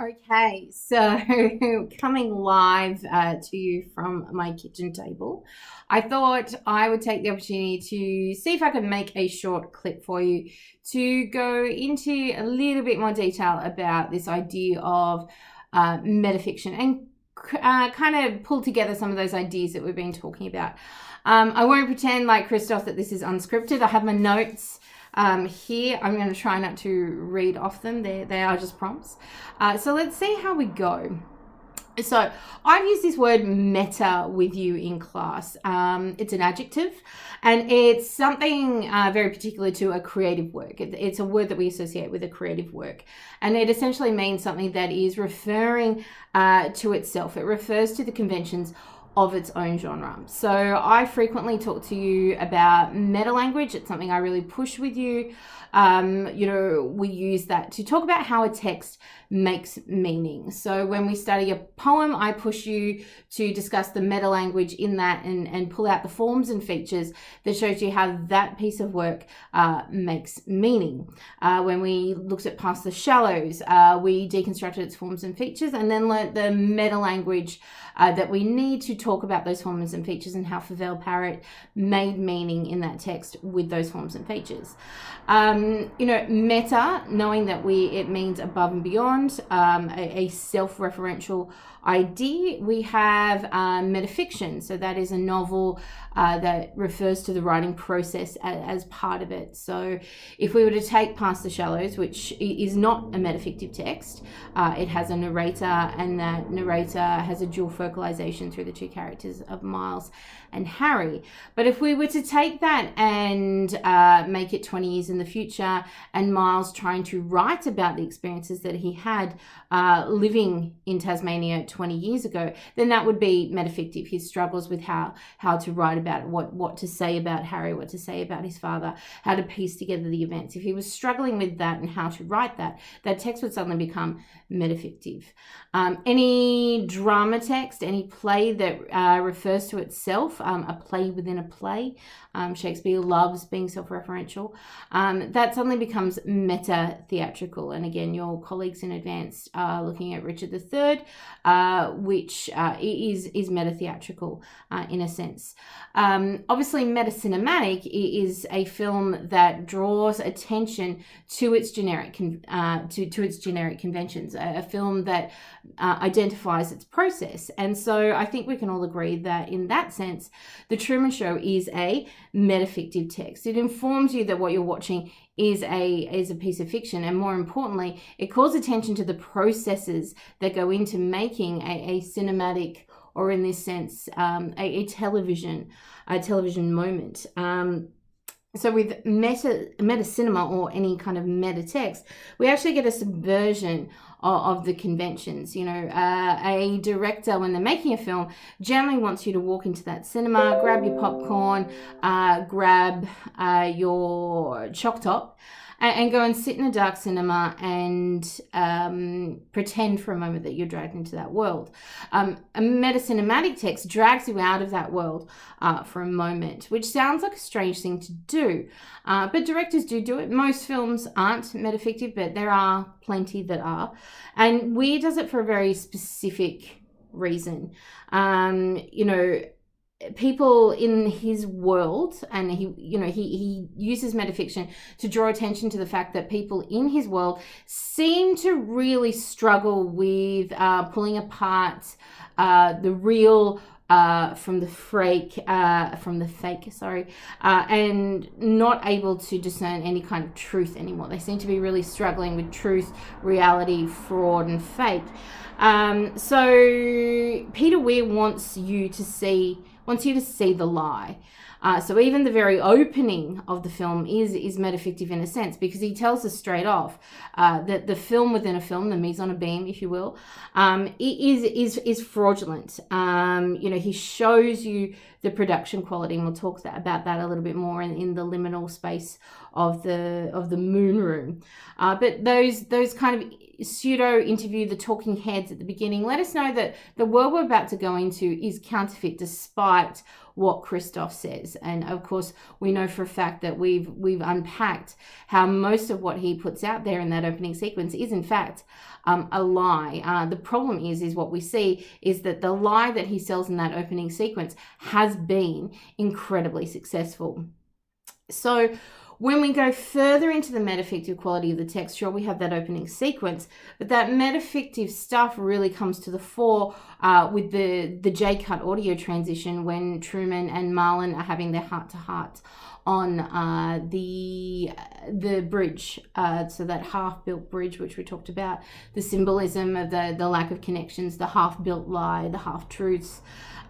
Okay, so coming live to you from my kitchen table, I thought I would take the opportunity to see if I could make a short clip for you to go into a little bit more detail about this idea of metafiction and kind of pull together some of those ideas that we've been talking about. I won't pretend like Christoph that this is unscripted. I have my notes here. I'm going to try not to read off them. They are just prompts. So let's see how we go. So I've used this word meta with you in class. It's an adjective, and it's something very particular to a creative work. It's a word that we associate with a creative work, and it essentially means something that is referring to itself. It refers to the conventions of its own genre. So I frequently talk to you about meta language. It's something I really push with you. We use that to talk about how a text makes meaning. So when we study a poem, I push you to discuss the meta language in that and pull out the forms and features that shows you how that piece of work makes meaning. When we looked at Past the Shallows, we deconstructed its forms and features and then learnt the meta language that we need to talk about those forms and features and how Favel Parrot made meaning in that text with those forms and features. Meta, knowing that it means above and beyond, a self-referential idea. We have metafiction, so that is a novel that refers to the writing process as part of it. So if we were to take Past the Shallows, which is not a metafictive text, it has a narrator, and that narrator has a dual focalization through the two characters of Miles and Harry. But if we were to take that and make it 20 years in the future, and Miles trying to write about the experiences that he had living in Tasmania 20 years ago, then that would be metafictive. His struggles with how to write about it, what to say about Harry, what to say about his father, how to piece together the events. If he was struggling with that and how to write that text would suddenly become metafictive. Any drama text, any play that refers to itself, a play within a play, Shakespeare loves being self-referential, that suddenly becomes meta-theatrical. And again, your colleagues in advanced are looking at Richard III, which is meta-theatrical in a sense. Obviously, metacinematic is a film that draws attention to its generic conventions, a film that identifies its process. And so I think we can all agree that in that sense, The Truman Show is a metafictive text. It informs you that what you're watching is a piece of fiction, and more importantly, it calls attention to the processes that go into making a cinematic, or in this sense, a television moment. So with metacinema or any kind of meta text, we actually get a subversion of the conventions. A director, when they're making a film, generally wants you to walk into that cinema, grab your popcorn, grab your choc top, and go and sit in a dark cinema and pretend for a moment that you're dragged into that world. A metacinematic text drags you out of that world for a moment, which sounds like a strange thing to do, but directors do it. Most films aren't metafictive, but there are plenty that are, and Weir does it for a very specific reason. People in his world, and he uses metafiction to draw attention to the fact that people in his world seem to really struggle with pulling apart the real from the fake, and not able to discern any kind of truth anymore. They seem to be really struggling with truth, reality, fraud, and fake. So Peter Weir wants you to see the lie. So even the very opening of the film is metafictive in a sense, because he tells us straight off that the film within a film, the mise en abîme, if you will, is fraudulent. He shows you the production quality, and we'll talk about that a little bit more in the liminal space of the moon room. But those kind of pseudo interview, the talking heads at the beginning, let us know that the world we're about to go into is counterfeit despite what Christoph says. And of course, we know for a fact that we've unpacked how most of what he puts out there in that opening sequence is in fact a lie. The problem is what we see is that the lie that he sells in that opening sequence has been incredibly successful. So when we go further into the metafictive quality of the text, sure, we have that opening sequence, but that metafictive stuff really comes to the fore with the J-cut audio transition when Truman and Marlon are having their heart-to-heart on the bridge, so that half-built bridge which we talked about, the symbolism of the lack of connections, the half-built lie, the half-truths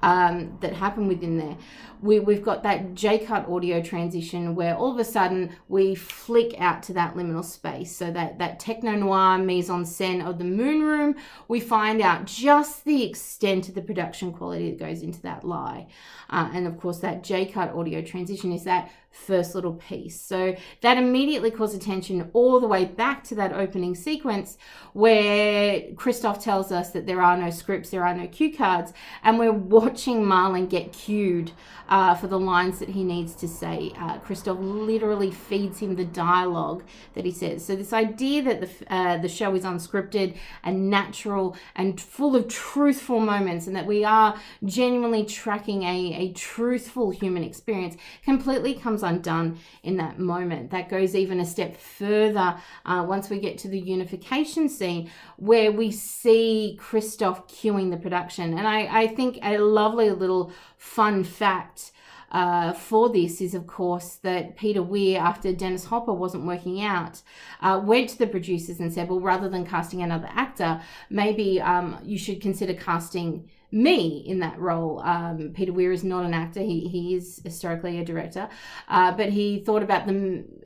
that happen within there. We've got that J-cut audio transition where all of a sudden we flick out to that liminal space. So that techno-noir mise-en-scène of the moon room, we find out just the extent of the production quality that goes into that lie. And of course, that J-cut audio transition is that first little piece. So that immediately calls attention all the way back to that opening sequence where Christoph tells us that there are no scripts, there are no cue cards, and we're watching Marlon get cued for the lines that he needs to say. Christoph literally feeds him the dialogue that he says. So this idea that the show is unscripted and natural and full of truthful moments, and that we are genuinely tracking a truthful human experience, completely comes undone in that moment. That goes even a step further once we get to the unification scene where we see Christoph cueing the production. And I think a lovely little fun fact for this is, of course, that Peter Weir, after Dennis Hopper wasn't working out, went to the producers and said, well, rather than casting another actor, maybe you should consider casting me in that role. Peter Weir is not an actor. He is historically a director. But he thought about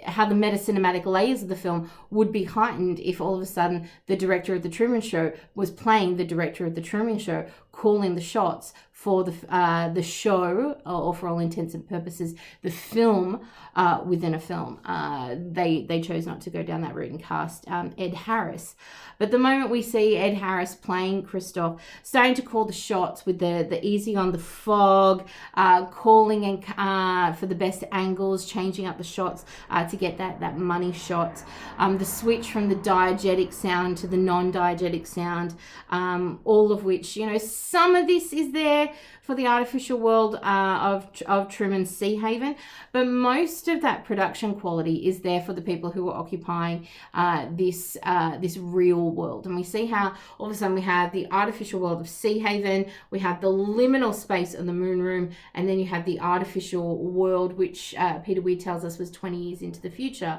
how the metacinematic layers of the film would be heightened if all of a sudden the director of The Truman Show was playing the director of The Truman Show, calling the shots for the show, or for all intents and purposes, the film within a film. They chose not to go down that route and cast Ed Harris. But the moment we see Ed Harris playing Christoph, starting to call the shots with the easy on the fog, calling and for the best angles, changing up the shots to get that money shot, the switch from the diegetic sound to the non-diegetic sound, all of which, some of this is there for the artificial world of Truman's Sea Haven, but most of that production quality is there for the people who are occupying this real world. And we see how all of a sudden we have the artificial world of Sea Haven, we have the liminal space of the moon room, and then you have the artificial world, which Peter Weir tells us was 20 years into the future,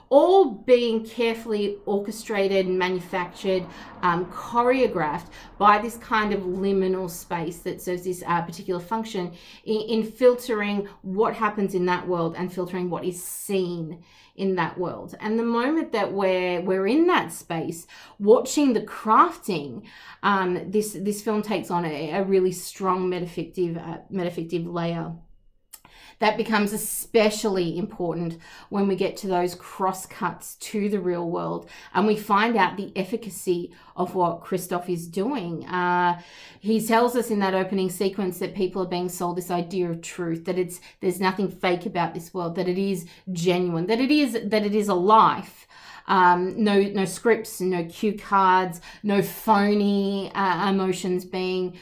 all being carefully orchestrated, manufactured, choreographed by this kind of liminal space that serves this particular function in filtering what happens in that world and filtering what is seen in that world. And the moment that we're in that space, watching the crafting, this film takes on a really strong metafictive layer. That becomes especially important when we get to those cross-cuts to the real world and we find out the efficacy of what Christoph is doing. He tells us in that opening sequence that people are being sold this idea of truth, that there's nothing fake about this world, that it is genuine, that it is a life. No scripts, no cue cards, no phony emotions being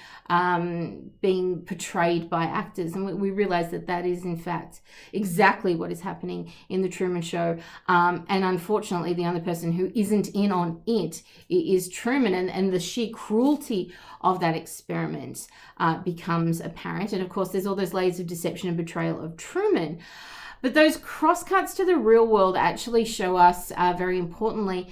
portrayed by actors. And we realize that is in fact exactly what is happening in The Truman Show. And unfortunately, the only person who isn't in on it is Truman, and the sheer cruelty of that experiment becomes apparent. And of course, there's all those layers of deception and betrayal of Truman. But those crosscuts to the real world actually show us, very importantly,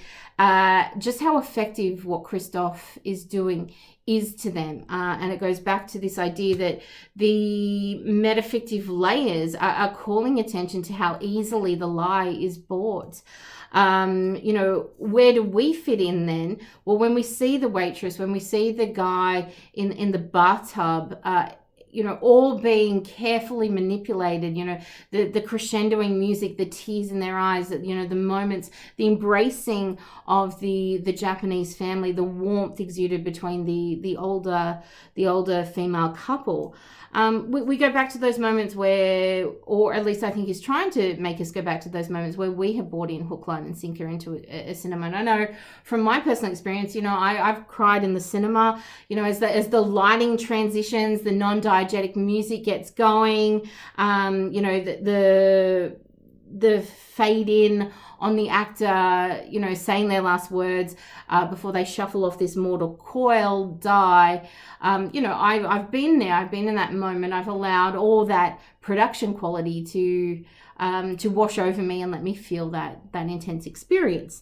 just how effective what Christoph is doing is to them. And it goes back to this idea that the metafictive layers are calling attention to how easily the lie is bought. Where do we fit in then? Well, when we see the waitress, when we see the guy in the bathtub, all being carefully manipulated, the crescendoing music, the tears in their eyes, the moments, the embracing of the Japanese family, the warmth exuded between the older female couple. We go back to those moments where, or at least I think he's trying to make us go back to those moments where we have bought in hook, line and sinker into a cinema. And I know from my personal experience, I've cried in the cinema, as the lighting transitions, the non-diegetic music gets going, the fade in on the actor, saying their last words before they shuffle off this mortal coil, die. I've been there. I've been in that moment. I've allowed all that production quality to wash over me and let me feel that intense experience.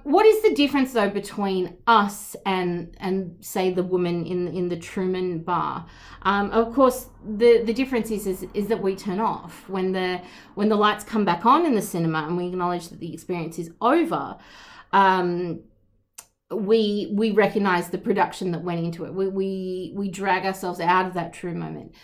What is the difference though between us and say the woman in the Truman bar? Of course, the difference is that we turn off when the lights come back on in the cinema and we acknowledge that the experience is over. We recognize the production that went into it. We drag ourselves out of that true moment.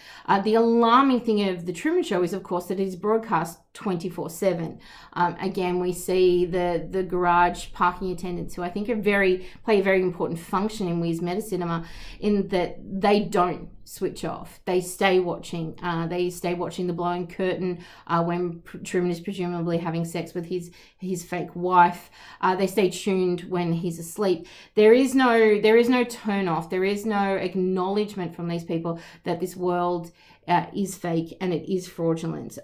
The alarming thing of the Truman Show is, of course, that it is broadcast 24/7. Again, we see the garage parking attendants, who I think play a very important function in We's Metacinema, in that they don't switch off. They stay watching. They stay watching the blowing curtain when Truman is presumably having sex with his fake wife. They stay tuned when he's asleep. There is no turn off. There is no acknowledgement from these people that this world is fake and it is fraudulent.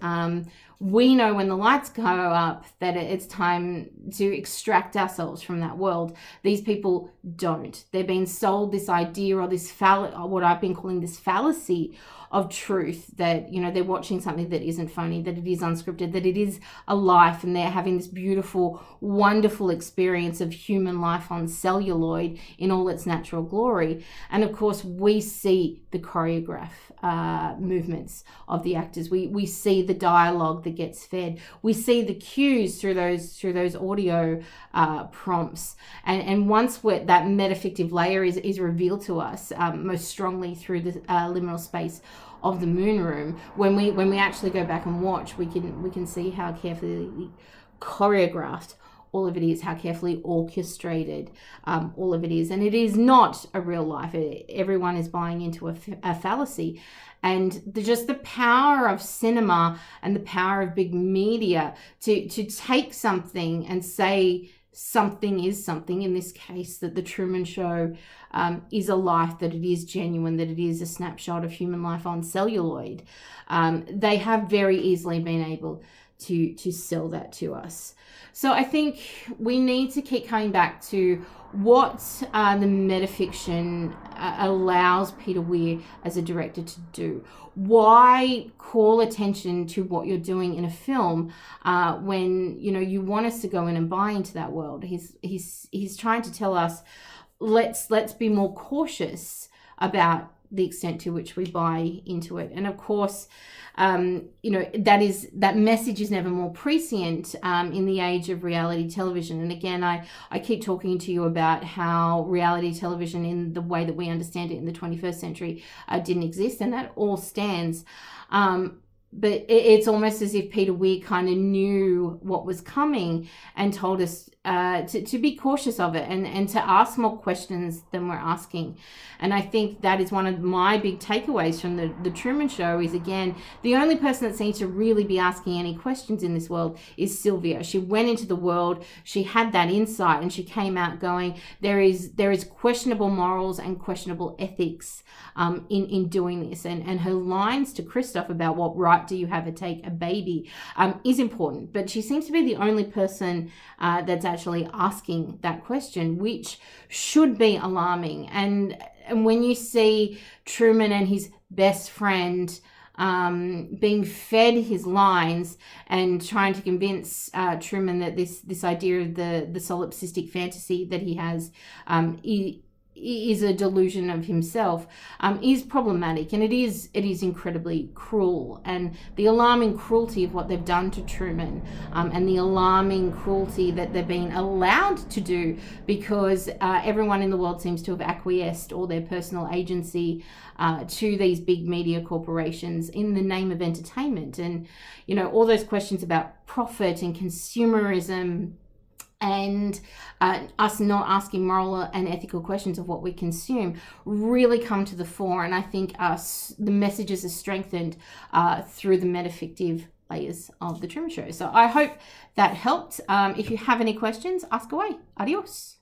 We know when the lights go up that it's time to extract ourselves from that world. These people don't. They're being sold this idea or what I've been calling this fallacy of truth, that they're watching something that isn't phony, that it is unscripted, that it is a life, and they're having this beautiful, wonderful experience of human life on celluloid in all its natural glory. And of course, we see the choreograph movements of the actors. We see the dialogue that gets fed. We see the cues through those audio prompts. And once that metafictive layer is revealed to us most strongly through the liminal space of the moon room, when we actually go back and watch, we can see how carefully choreographed all of it is, how carefully orchestrated all of it is. And it is not a real life. Everyone is buying into a fallacy. And just the power of cinema and the power of big media to take something and say something is something, in this case that the Truman Show is a life, that it is genuine, that it is a snapshot of human life on celluloid. They have very easily been able to sell that to us. So I think we need to keep coming back to what the metafiction allows Peter Weir as a director to do. Why call attention to what you're doing in a film when you want us to go in and buy into that world? He's trying to tell us, let's be more cautious about the extent to which we buy into it. And of course, that message is never more prescient in the age of reality television. And again, I keep talking to you about how reality television in the way that we understand it in the 21st century didn't exist, and that all stands. But it's almost as if Peter Weir kind of knew what was coming and told us to be cautious of it and to ask more questions than we're asking. And I think that is one of my big takeaways from the Truman Show is, again, the only person that seems to really be asking any questions in this world is Sylvia. She went into the world, she had that insight, and she came out going, there is questionable morals and questionable ethics in doing this. And her lines to Christoph about what right do you have to take a baby is important. But she seems to be the only person that's actually asking that question, which should be alarming. And when you see Truman and his best friend being fed his lines and trying to convince Truman that this idea of the solipsistic fantasy that he has is a delusion of himself, is problematic, and it is incredibly cruel. And the alarming cruelty of what they've done to Truman, and the alarming cruelty that they're being allowed to do, because everyone in the world seems to have acquiesced all their personal agency to these big media corporations in the name of entertainment. And all those questions about profit and consumerism, and us not asking moral and ethical questions of what we consume, really come to the fore. And I think the messages are strengthened through the metafictive layers of the Truman Show. So I hope that helped. If you have any questions, ask away. Adios.